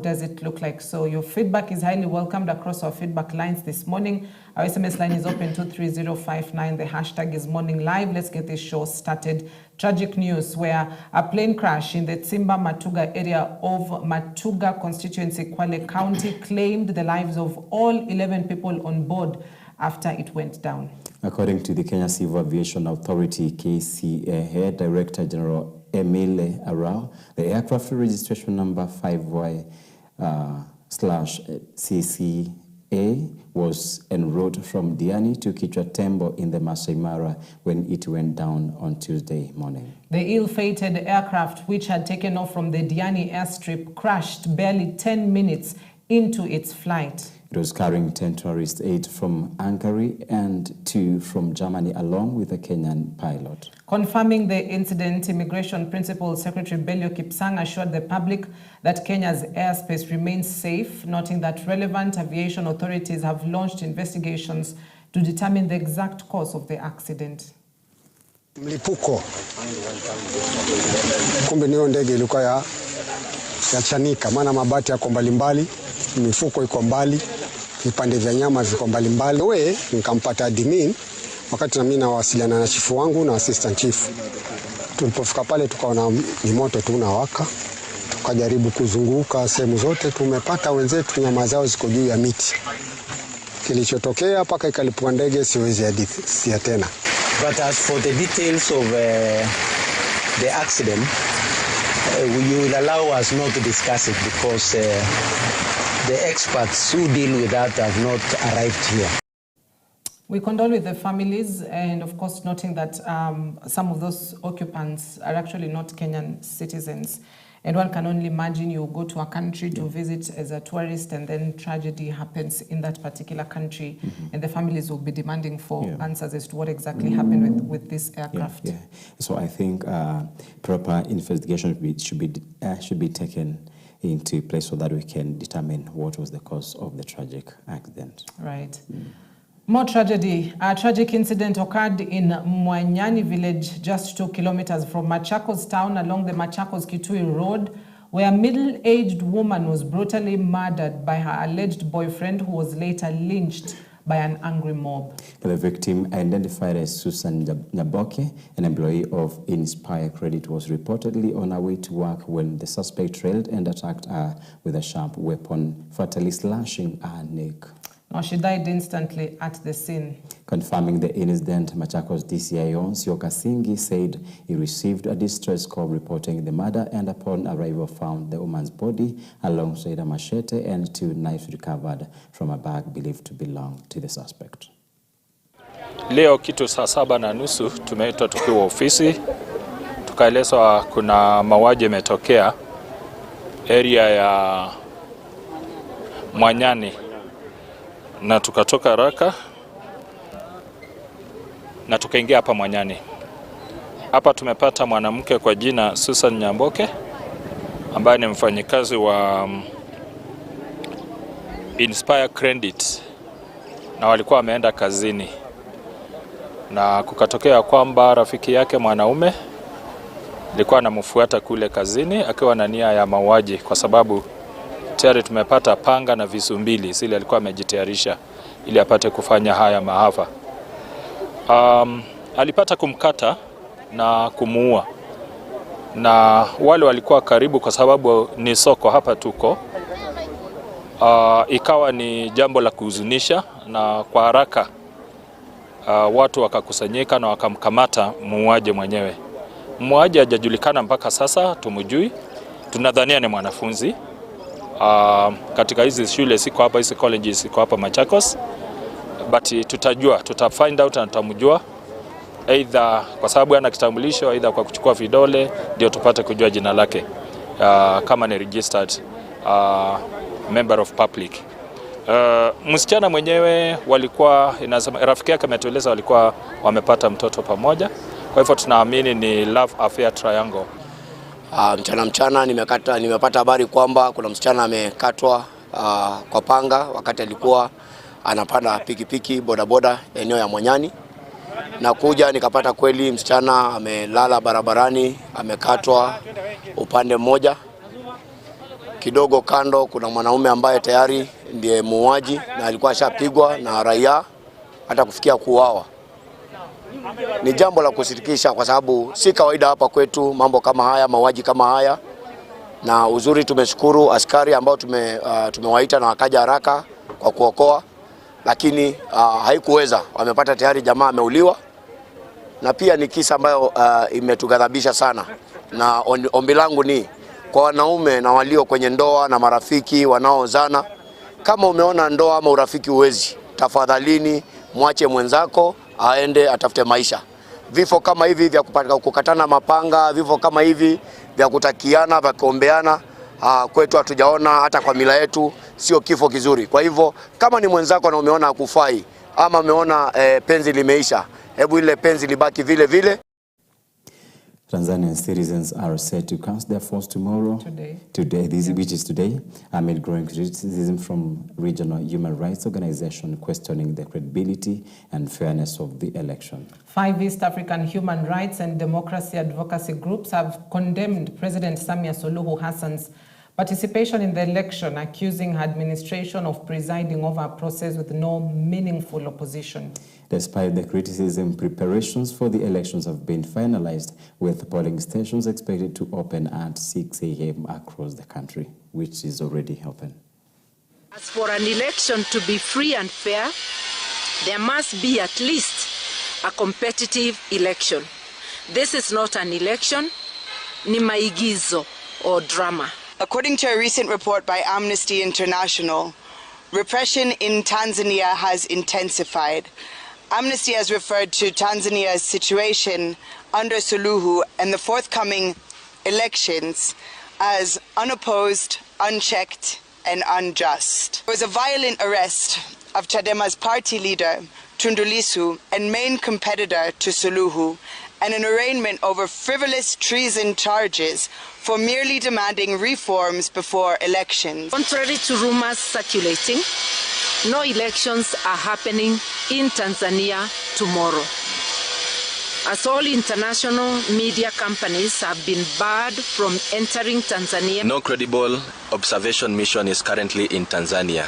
does it look like? So your feedback is highly welcomed across our feedback lines this morning. Our SMS line is open 23059. The hashtag is Morning Live. Let's get this show started. Tragic news where a plane crash in the Tsimba Matuga area of Matuga constituency, Kwale County, claimed the lives of all 11 people on board after it went down. According to the Kenya Civil Aviation Authority, KCA Director General Emile Arao, the aircraft registration number 5Y/CCA was en route from Diani to Kichwatembo in the Masai Mara when it went down on Tuesday morning. The ill-fated aircraft, which had taken off from the Diani airstrip, crashed barely 10 minutes into its flight. It was carrying 10 tourists, 8 from Hungary and 2 from Germany, along with a Kenyan pilot. Confirming the incident, Immigration Principal Secretary Belio Kipsang assured the public that Kenya's airspace remains safe, noting that relevant aviation authorities have launched investigations to determine the exact cause of the accident. Mlipuko. Kumbe niyo ndege ilikuwa ya chanika, maana mabati yako mbalimbali, mifuko iko mbali, vipande vya nyama viko mbalimbali. Wewe nikampata admin wakati na mimi nawasiliana na chifu wangu na assistant chief. Tulipofika pale tukaona ni moto tu unawaka. Tukajaribu kuzunguka sehemu zote, tumepata wenzetu nyama zao ziko juu ya miti. Kilichotokea paka ikalipua ndege siwezi hadithi tena. But as for the details of the accident, you will allow us not to discuss it because the experts who deal with that have not arrived here. We condole with the families, and of course noting that some of those occupants are actually not Kenyan citizens. And one can only imagine you go to a country to visit as a tourist and then tragedy happens in that particular country, and the families will be demanding for answers as to what exactly happened with this aircraft. So I think proper investigation should be taken into place so that we can determine what was the cause of the tragic accident. Right. More tragedy. A tragic incident occurred in Mwanyani village, just 2 kilometers from Machakos town along the Machakos-Kitui road, where a middle-aged woman was brutally murdered by her alleged boyfriend, who was later lynched by an angry mob. The victim, identified as Susan Nyaboke, an employee of Inspire Credit, was reportedly on her way to work when the suspect trailed and attacked her with a sharp weapon, fatally slashing her neck. Now, she died instantly at the scene. Confirming the incident, Machakos DCIO Sioka Singi said he received a distress call reporting the murder, and upon arrival found the woman's body alongside a machete and 2 knives recovered from a bag believed to belong to the suspect. Leo kitu saa 7:30 tumeitwa tukiwa ofisi, tukaelezwa kuna mauaji yametokea area ya Mwanyani, na tukatoka haraka na tukaingia hapa Mwanyani. Hapa tumepata mwanamke kwa jina Susan Nyamboke ambaye ni mfanyikazi wa Inspire Credit, na walikuwa wameenda kazini, na kukatokea kwamba rafiki yake mwanaume alikuwa anamfuata kule kazini akiwa na nia ya mauaji, kwa sababu tayari tumepata panga na visu mbili zile alikuwa amejitayarisha ili apate kufanya haya maafa. Alipata kumkata na kumuua, na wale walikuwa karibu, kwa sababu ni soko hapa tuko, ikawa ni jambo la kuhuzunisha, na kwa haraka watu wakakusanyika na wakamkamata muuaji mwenyewe. Muuaji hajajulikana mpaka sasa, tumujui, tunadhania ni mwanafunzi katika hizi shule siko hapa, hizi colleges siko hapa Machakos, but tutafind out na tutamjua, either kwa sababu ana kitambulisho, either kwa kuchukua vidole ndio tupate kujua jina lake, kama ni registered member of public. Msichana mwenyewe walikuwa, rafiki yake ametueleza walikuwa wamepata mtoto pamoja, kwa hivyo tunaamini ni love affair triangle. Mchana nimepata habari kwamba kuna msichana amekatwa kwa panga wakati alikuwa anapanda pikipiki bodaboda eneo ya Mwanyani, na kuja nikapata kweli msichana amelala barabarani, amekatwa upande mmoja. kidogo kando kuna mwanaume ambaye tayari ndiye muuaji na alikuwa ashapigwa na raia hata kufikia kuuawa. Ni jambo la kusitikisha kwa sababu si kawaida hapa kwetu mambo kama haya, mauaji kama haya. Na uzuri tumeshukuru askari ambao tumewaita na wakaja haraka kwa kuokoa, lakini haikuweza. Wamepata tayari jamaa ameuliwa, na pia ni kisa ambayo imetughadhabisha sana. Na ombi langu ni kwa wanaume na walio kwenye ndoa na marafiki wanaozana, kama umeona ndoa ama urafiki uwezi, tafadhalini mwache mwenzako aende atafute maisha. Vifo kama hivi vya kukatana mapanga, vifo kama hivi vya kutakiana, vya kuombeana, kwetu hatujaona, hata kwa mila yetu sio kifo kizuri. Kwa hivyo kama ni mwenzako na umeona hakufai ama umeona penzi limeisha, hebu ile penzi libaki vile vile. Tanzanian citizens are set to cast their votes tomorrow. Which is today, amid growing criticism from regional human rights organizations questioning the credibility and fairness of the election. 5 East African human rights and democracy advocacy groups have condemned President Samia Suluhu Hassan's participation in the election, accusing her administration of presiding over a process with no meaningful opposition. Despite the criticism, preparations for the elections have been finalized, with polling stations expected to open at 6 a.m. across the country, which is already open. As for an election to be free and fair, there must be at least a competitive election. This is not an election, ni maigizo or drama. According to a recent report by Amnesty International, repression in Tanzania has intensified. Amnesty has referred to Tanzania's situation under Suluhu and the forthcoming elections as unopposed, unchecked, and unjust. There was a violent arrest of Chadema's party leader, Tundu Lissu, and main competitor to Suluhu, and an arraignment over frivolous treason charges for merely demanding reforms before elections. Contrary to rumors circulating, no elections are happening in Tanzania tomorrow, as all international media companies have been barred from entering Tanzania. No credible observation mission is currently in Tanzania.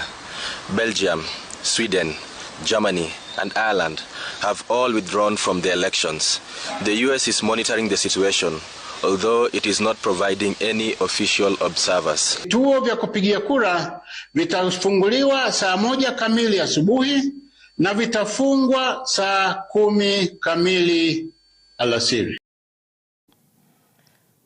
Belgium, Sweden, Germany, and Ireland have all withdrawn from the elections. The US is monitoring the situation, although it is not providing any official observers. Vituo vya kupigia kura vitafunguliwa saa 1 kamili asubuhi na vitafungwa saa 10 kamili alasiri.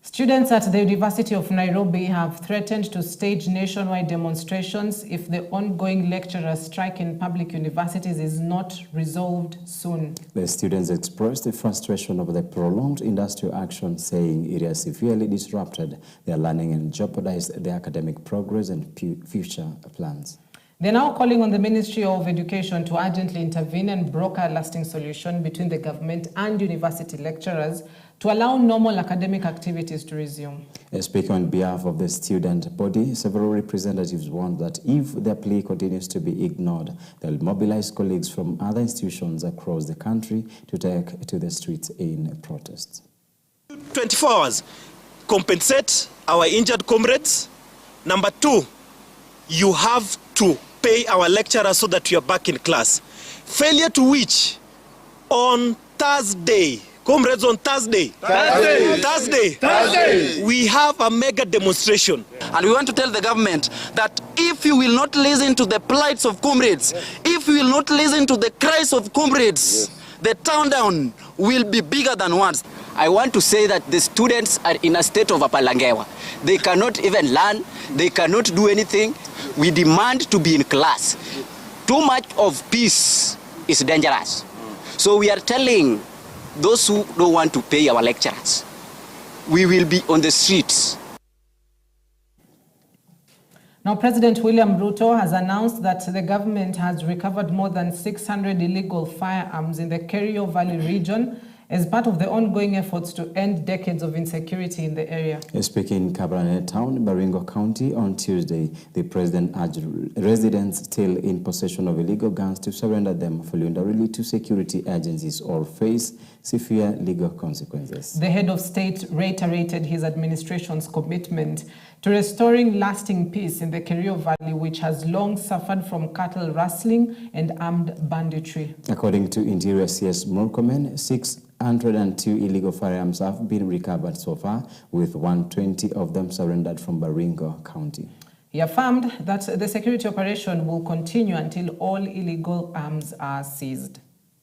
Students at the University of Nairobi have threatened to stage nationwide demonstrations if the ongoing lecturer strike in public universities is not resolved soon. The students expressed the frustration over the prolonged industrial action, saying it has severely disrupted their learning and jeopardized their academic progress and future plans. They're now calling on the Ministry of Education to urgently intervene and broker a lasting solution between the government and university lecturers to allow normal academic activities to resume. Speaking on behalf of the student body, several representatives warned that if their plea continues to be ignored, they'll mobilize colleagues from other institutions across the country to take to the streets in protests. 24 hours, compensate our injured comrades. Number 2, you have to pay our lecturers so that we are back in class. Failure to which, on Thursday, comrades, on Thursday, we have a mega demonstration. And we want to tell the government that if you will not listen to the plights of comrades, if you will not listen to the cries of comrades, the down will be bigger than once. I want to say that the students are in a state of apalangewa. They cannot even learn, they cannot do anything. We demand to be in class. Too much of peace is dangerous. So we are telling those who don't want to pay our lecturers, we will be on the streets. Now, President William Ruto has announced that the government has recovered more than 600 illegal firearms in the Kerio Valley region as part of the ongoing efforts to end decades of insecurity in the area. Speaking in Kabarnet Town, Baringo County, on Tuesday, the president urged residents still in possession of illegal guns to surrender them voluntarily to security agencies or face severe legal consequences. The head of state reiterated his administration's commitment to restoring lasting peace in the Kerio Valley, which has long suffered from cattle rustling and armed banditry. According to Interior CS Murkomen, 602 illegal firearms have been recovered so far, with 120 of them surrendered from Baringo County. He affirmed that the security operation will continue until all illegal arms are seized.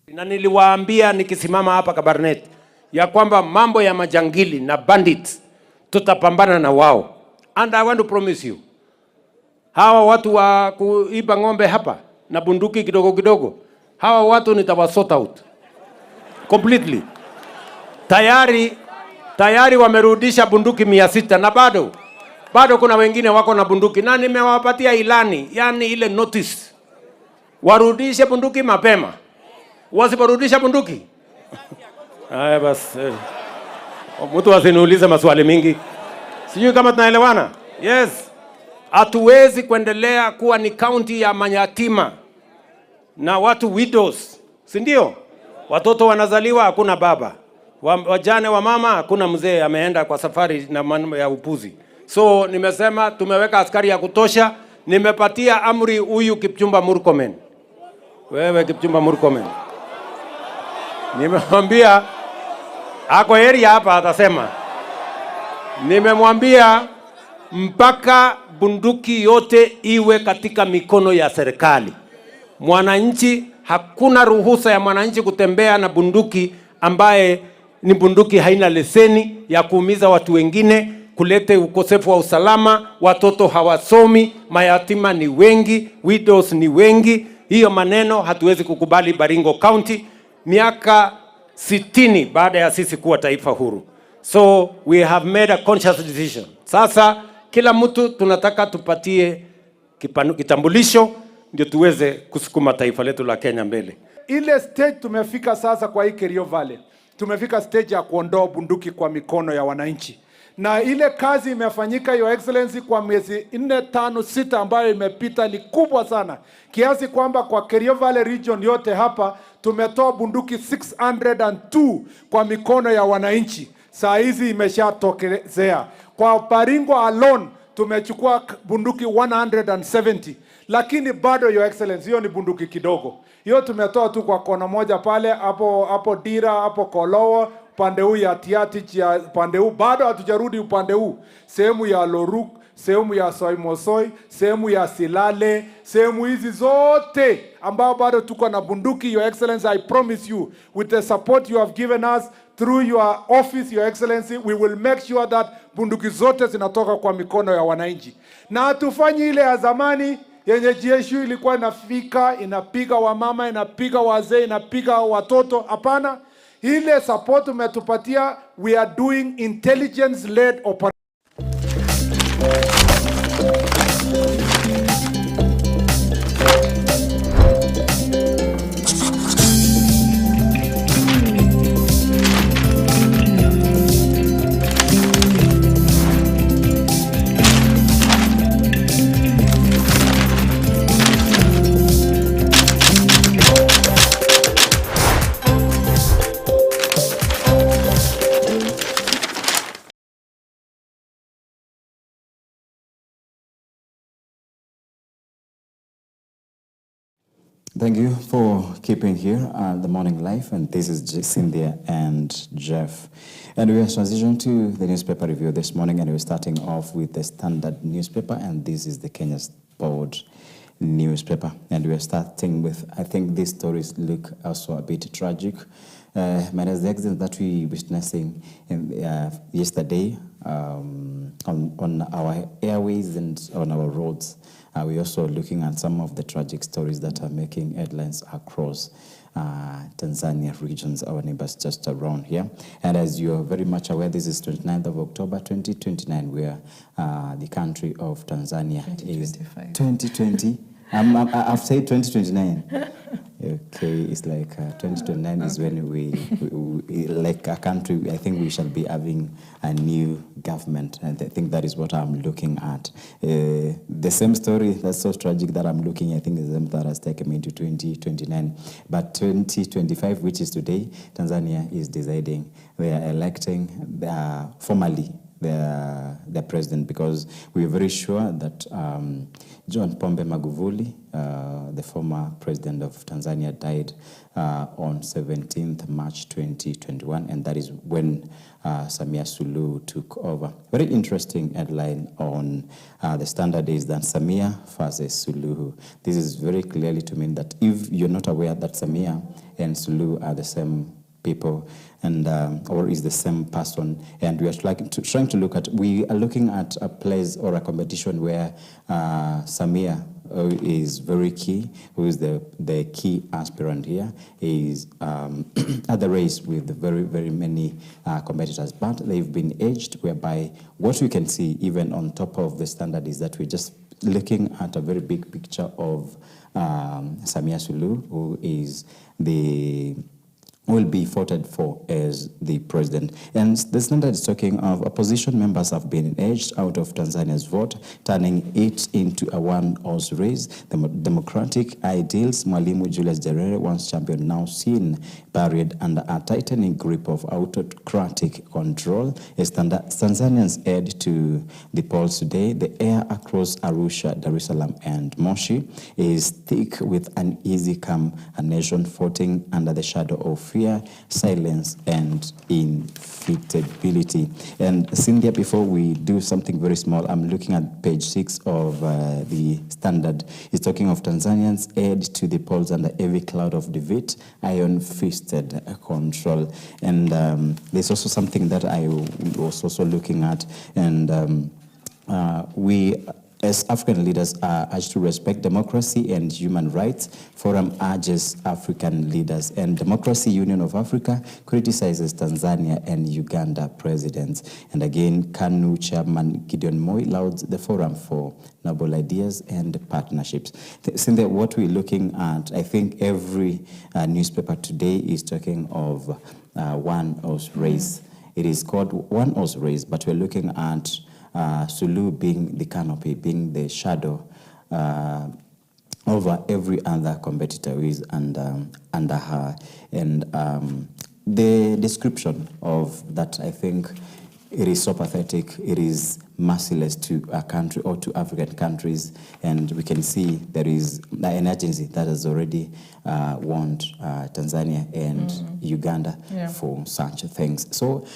Na niliwaambia nikisimama hapa Kabarnet ya kwamba mambo ya majangili na bandits tutapambana na wao. And I want to promise you, hawa watu wa kuiba ng'ombe hapa na bunduki kidogo kidogo, hawa watu nitawasort out completely. Tayari wamerudisha bunduki 600 na bado kuna wengine wako na bunduki, na nimewapatia ilani, yani ile notice, warudishe bunduki mapema. Wasiporudisha bunduki haya basi, mtu asiniulize maswali mingi. Sijui kama tunaelewana. Yes, hatuwezi kuendelea kuwa ni county ya mayatima na watu widows, si ndio? Watoto wanazaliwa hakuna baba, wajane wa mama hakuna mzee, ameenda kwa safari na mambo ya upuzi. So nimesema tumeweka askari ya kutosha. Nimepatia amri huyu Kipchumba Murkomen, wewe Kipchumba Murkomen, nimemwambia ako area hapa, atasema nimemwambia mpaka bunduki yote iwe katika mikono ya serikali. Mwananchi, hakuna ruhusa ya mwananchi kutembea na bunduki ambaye ni bunduki haina leseni, ya kuumiza watu wengine, kulete ukosefu wa usalama, watoto hawasomi, mayatima ni wengi, widows ni wengi. Hiyo maneno hatuwezi kukubali Baringo County, miaka 60 baada ya sisi kuwa taifa huru. So we have made a conscious decision. Sasa kila mtu tunataka tupatie kitambulisho ndio tuweze kusukuma taifa letu la Kenya mbele. Ile stage tumefika sasa kwa hii Kerio Valley, tumefika stage ya kuondoa bunduki kwa mikono ya wananchi. Na ile kazi imefanyika, Your Excellency, kwa miezi 4, 5, 6 ambayo imepita ni kubwa sana. Kiasi kwamba kwa Kerio Valley region yote hapa tumetoa bunduki 602 kwa mikono ya wananchi. Saa hizi imeshatokezea. Kwa Baringo alone tumechukua bunduki 170. Lakini bado, Your Excellency, hiyo ni bunduki kidogo. Hiyo tumetoa tu kwa kona moja pale, hapo Dira, hapo Kolowo, upande huu ya Tiatich, ya upande huu bado hatujarudi upande huu. Sehemu ya Loruk, sehemu ya Soimosoi, sehemu ya Silale, sehemu hizi zote ambao bado tuko na bunduki. Your Excellency, I promise you, with the support you have given us through your office, Your Excellency, we will make sure that bunduki zote zinatoka kwa mikono ya wananchi. Na hatufanyi ile ya zamani yenye GSU ilikuwa inapiga wamama, inapiga wazee, inapiga watoto. Hapana, ile support umetupatia, we are doing intelligence led operation. Thank you for keeping here the morning live, and this is Cynthia and Jeff. And we are transitioning to the newspaper review this morning, and we're starting off with the Standard newspaper, and this is the Kenya Sport newspaper. And we're starting with, I think these stories look also a bit tragic. Minus the accident that we witnessing yesterday on our airways and on our roads. We're also looking at some of the tragic stories that are making headlines across Tanzania regions, our neighbors just around here. And as you're very much aware, this is 29th of October 2029, where the country of Tanzania is 2020. I've said 2029. Okay, it's like 2029 is when we like a country, I think we shall be having a new government. And I think that is what I'm looking at. The same story that's so tragic that I'm looking, I think is the same that has taken me to 2029. But 2025, which is today, Tanzania is deciding. They are electing formally their president, because we are very sure that John Pombe Magufuli, the former president of Tanzania, died on 17th March 2021, and that is when Samia Suluhu took over. Very interesting headline on the Standard is that Samia versus Suluhu. This is very clearly to mean that if you're not aware that Samia and Suluhu are the same people, and or is the same person, and we are trying to look at, we are looking at a place or a competition where Samia is very key, who is the key aspirant here, is at the race with very, very many competitors, but they've been edged, whereby what we can see even on top of the Standard is that we're just looking at a very big picture of Samia Suluhu, who is will be voted for as the president. And the Standard is talking of opposition members have been edged out of Tanzania's vote, turning it into a one-horse race. The democratic ideals Mwalimu Julius Nyerere, once champion, now seen buried under a tightening grip of autocratic control. As Tanzanians head to the polls today, the air across Arusha, Dar es Salaam, and Moshi is thick with uneasy calm, a nation voting under the shadow of fear, silence, and inevitability. And Cynthia, before we do something very small, I'm looking at page 6 of the Standard. It's talking of Tanzanians head to the polls under heavy cloud of defeat, iron-fisted control. And there's also something that I was also looking at, and we, as African leaders, are urged to respect democracy and human rights. Forum urges African leaders, and Democracy Union of Africa criticizes Tanzania and Uganda presidents. And again, KANU chairman Gideon Moi lauds the forum for noble ideas and partnerships. Cynthia, what we're looking at, I think every newspaper today is talking of one-horse race. It is called one-horse race, but we're looking at Suluhu being the canopy, being the shadow over every other competitor who is under her. And the description of that, I think, it is so pathetic, it is merciless to a country or to African countries, and we can see there is an agency that has already warned Tanzania and Uganda for such things. So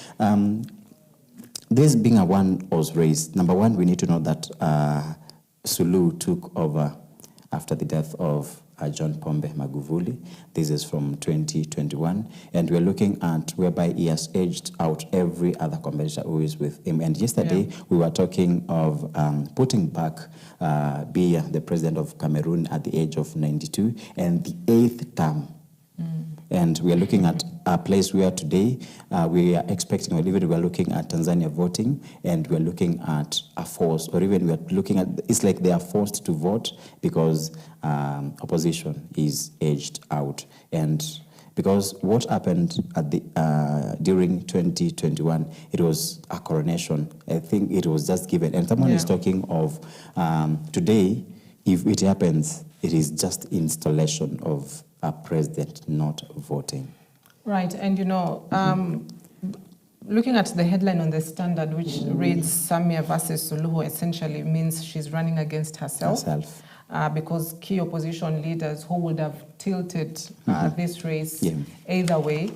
this being a one-horse race, number one, we need to know that Suluhu took over after the death of John Pombe Magufuli. This is from 2021, and we're looking at whereby he has edged out every other competitor who is with him. And yesterday we were talking of putting back Biya, the president of Cameroon, at the age of 92, and the 8th term. And we are looking at a place where today we are expecting, or even we are looking at Tanzania voting, and we are looking at a force, or even we are looking at, it's like they are forced to vote because opposition is edged out. And because what happened at the during 2021, it was a coronation. I think it was just given. And someone is talking of today, if it happens, it is just installation of a president, not voting. Right, and you know, looking at the headline on the Standard, which reads Samia versus Suluhu, essentially means she's running against herself. Because key opposition leaders who would have tilted this race either way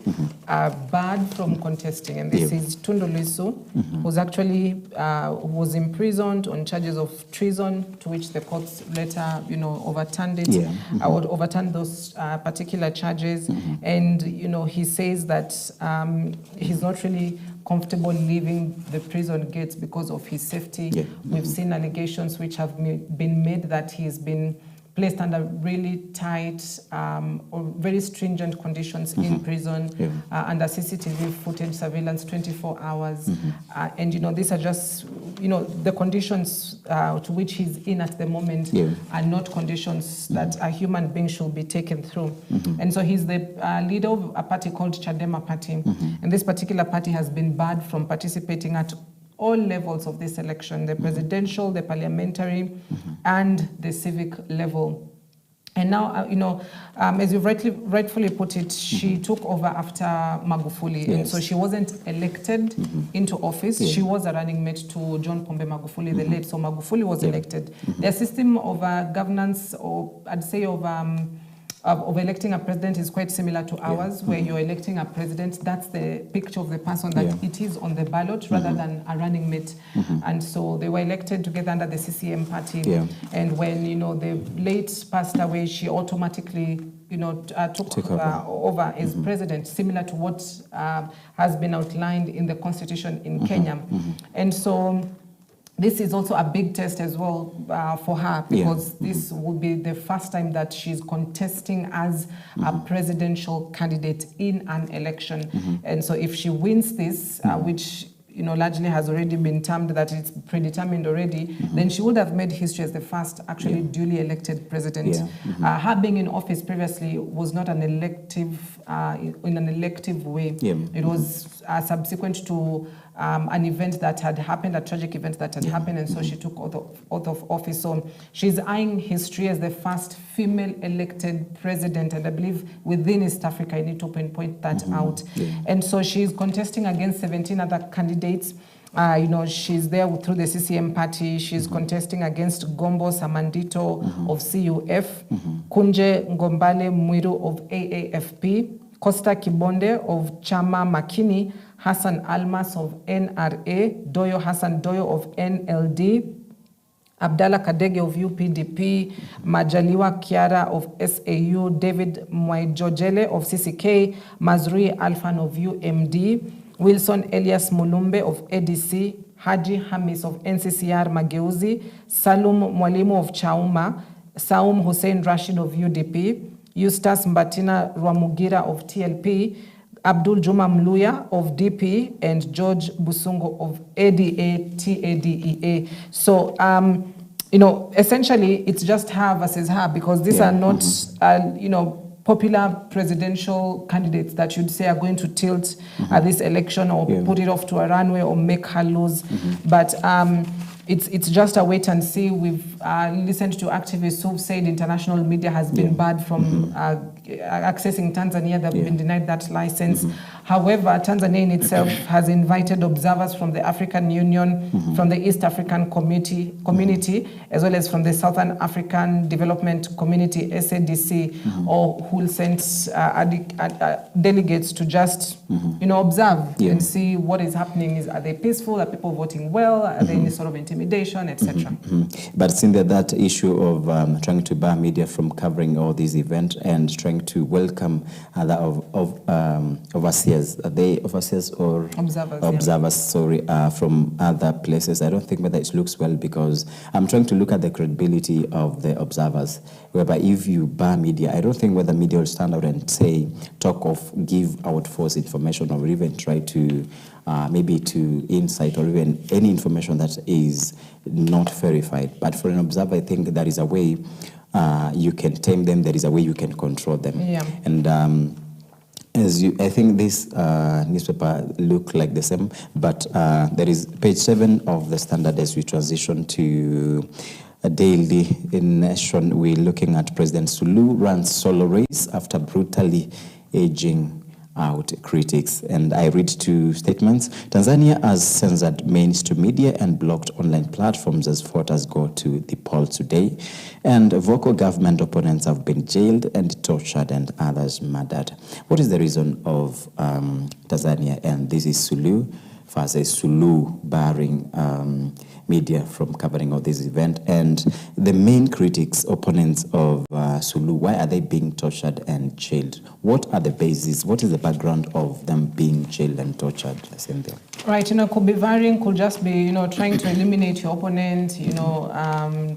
are barred from contesting. And this is Tundu Lissu, who's actually was imprisoned on charges of treason, to which the courts later, you know, overturned it, or overturned those particular charges. And, you know, he says that he's not really comfortable leaving the prison gates because of his safety. We've seen allegations which have been made that he's been placed under really tight or very stringent conditions in prison, under CCTV footage surveillance 24 hours. And, you know, these are just, you know, the conditions to which he's in at the moment are not conditions that a human being should be taken through. And so he's the leader of a party called Chadema Party. And this particular party has been barred from participating at all levels of this election, the presidential, the parliamentary, and the civic level. And now, as you've rightfully put it, she took over after Magufuli. And so she wasn't elected into office. She was a running mate to John Pombe Magufuli, the late. So Magufuli was elected. Their system of governance, or I'd say of electing a president, is quite similar to ours, where you're electing a president. That's the picture of the person that it is on the ballot, rather than a running mate. And so they were elected together under the CCM party. And when the late passed away, she automatically took over as president, similar to what has been outlined in the constitution in Kenya. And so this is also a big test as well for her, because this will be the first time that she's contesting as a presidential candidate in an election. And so if she wins this, which largely has already been termed that it's predetermined already, then she would have made history as the first actually duly elected president. Her being in office previously was not an elective, in an elective way. It was subsequent to an event that had happened, a tragic event that had happened, and so she took oath of office. So she's eyeing history as the first female elected president, and I believe within East Africa, I need to pinpoint that out. And so she's contesting against 17 other candidates. She's there through the CCM party. She's contesting against Gombo Samandito of CUF, Kunje Ngombale Mwiru of AAFP, Costa Kibonde of Chama Makini, Hassan Almas of NRA, Doyo Hassan Doyo of NLD, Abdallah Kadege of UPDP, Majaliwa Kiara of SAU, David Mwaijojele of CCK, Mazrui Alfan of UMD, Wilson Elias Mulumbe of ADC, Haji Hamis of NCCR Mageuzi, Salum Mwalimu of Chauma, Saum Hussein Rashid of UDP, Eustace Mbatina Rwamugira of TLP, Abdul Juma Mluya of DP, and George Busungo of ADA, TADEA. So, essentially, it's just her versus her, because these are not, popular presidential candidates that you'd say are going to tilt at this election or put it off to a runway or make her lose. But it's just a wait and see. We've listened to activists who've said international media has been barred from accessing Tanzania. They've been denied that license. However, Tanzania in itself has invited observers from the African Union, from the East African community, as well as from the Southern African Development Community, SADC, or who will send delegates to just, observe and see what is happening. Are they peaceful? Are people voting well? Are there any sort of intimidation, etc.? But Cynthia, that issue of trying to bar media from covering all these events and trying to welcome other overseers, are they overseers or observers? From other places. I don't think whether it looks well, because I'm trying to look at the credibility of the observers. Whereby if you bar media, I don't think whether media will stand out and say, talk of, give out false information, or even try to maybe to incite, or even any information that is not verified. But for an observer, I think there is a way you can tame them. There is a way you can control them. And I think this newspaper look like the same, but there is page 7 of the Standard as we transition to a daily in Nation. We're looking at President Suluhu runs solo race after brutally aging out critics. And I read 2 statements. Tanzania has censored mainstream media and blocked online platforms as voters go to the polls today. And vocal government opponents have been jailed and tortured and others murdered. What is the reason of Tanzania? And this is Suluhu versus Suluhu barring media from covering all this event. And the main critics, opponents of Suluhu, why are they being tortured and jailed? What are the bases? What is the background of them being jailed and tortured? Right, could be varying, could just be, trying to eliminate your opponent,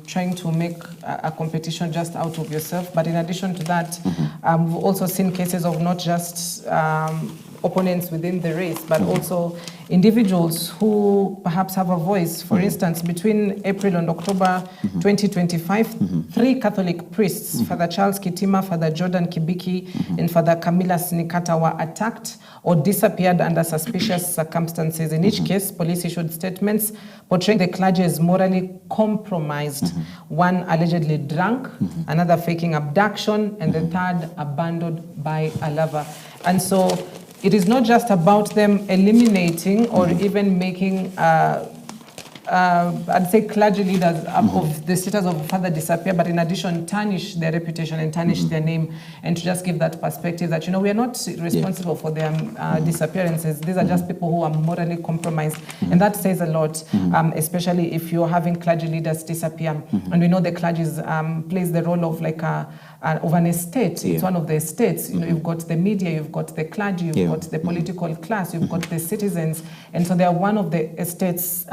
trying to make a competition just out of yourself. But in addition to that, we've also seen cases of not just opponents within the race, but also individuals who perhaps have a voice. For instance, between April and October 2025, 3 Catholic priests, Father Charles Kitima, Father Jordan Kibiki, and Father Camila Sinikata, were attacked or disappeared under suspicious circumstances. In each case, police issued statements portraying the clergy as morally compromised, one allegedly drunk, another faking abduction, and the third abandoned by a lover. And so it is not just about them eliminating or even making I'd say clergy leaders of the status of father disappear, but in addition tarnish their reputation and tarnish their name, and to just give that perspective that, you know, we are not responsible for their disappearances. These are just people who are morally compromised, and that says a lot, especially if you're having clergy leaders disappear. And we know the clergy plays the role of like of an estate. It's one of the estates. You know, you've got the media, you've got the clergy, you've got the political class, you've got the citizens, and so they are one of the estates,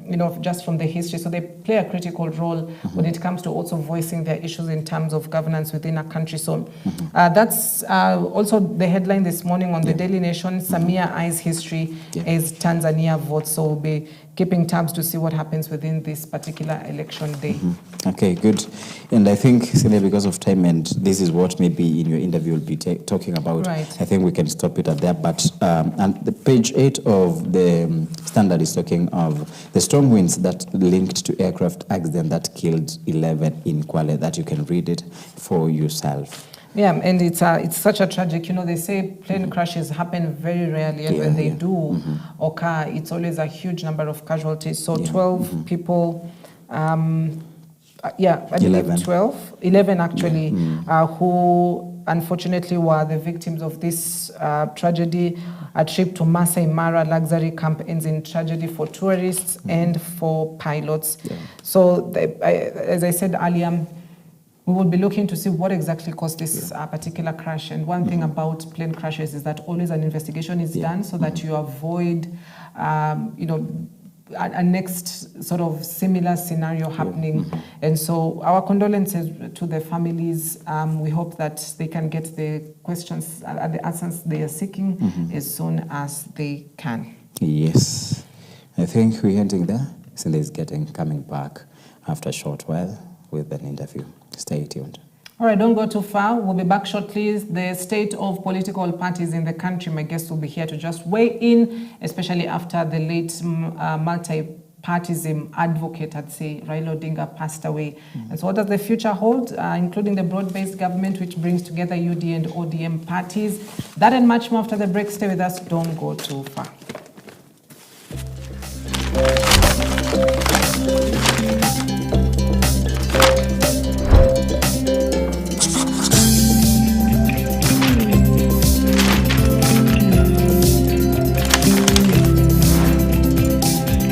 you know, just from the history. So they play a critical role when it comes to also voicing their issues in terms of governance within a country. So that's also the headline this morning on the Daily Nation. Samia eyes history as Tanzania votes. So we'll be keeping tabs to see what happens within this particular election day. Okay, good. And I think, Celia, because of time, and this is what maybe in your interview will be talking about, I think we can stop it at there. But and the page 8 of the Standard is talking of the strong winds that linked to aircraft accident that killed 11 in Kwale, that you can read it for yourself. Yeah, and it's such a tragic, you know, they say plane crashes happen very rarely, and when they do occur, it's always a huge number of casualties. So 12 people, I believe 11 actually, who unfortunately were the victims of this tragedy. A trip to Masai Mara luxury camp ends in tragedy for tourists and for pilots. So as I said earlier, we will be looking to see what exactly caused this particular crash. And one thing about plane crashes is that always an investigation is done so that you avoid, you know, a next sort of similar scenario happening. And so our condolences to the families. We hope that they can get the questions and the answers they are seeking as soon as they can. Yes. I think we're ending there. Cindy is coming back after a short while with an interview. Stay tuned. All right, don't go too far. We'll be back shortly. The state of political parties in the country, my guest will be here to just weigh in, especially after the late multi-partyism advocate, I'd say, Raila Odinga, passed away. And so what does the future hold, including the broad-based government, which brings together UD and ODM parties? That and much more after the break. Stay with us. Don't go too far.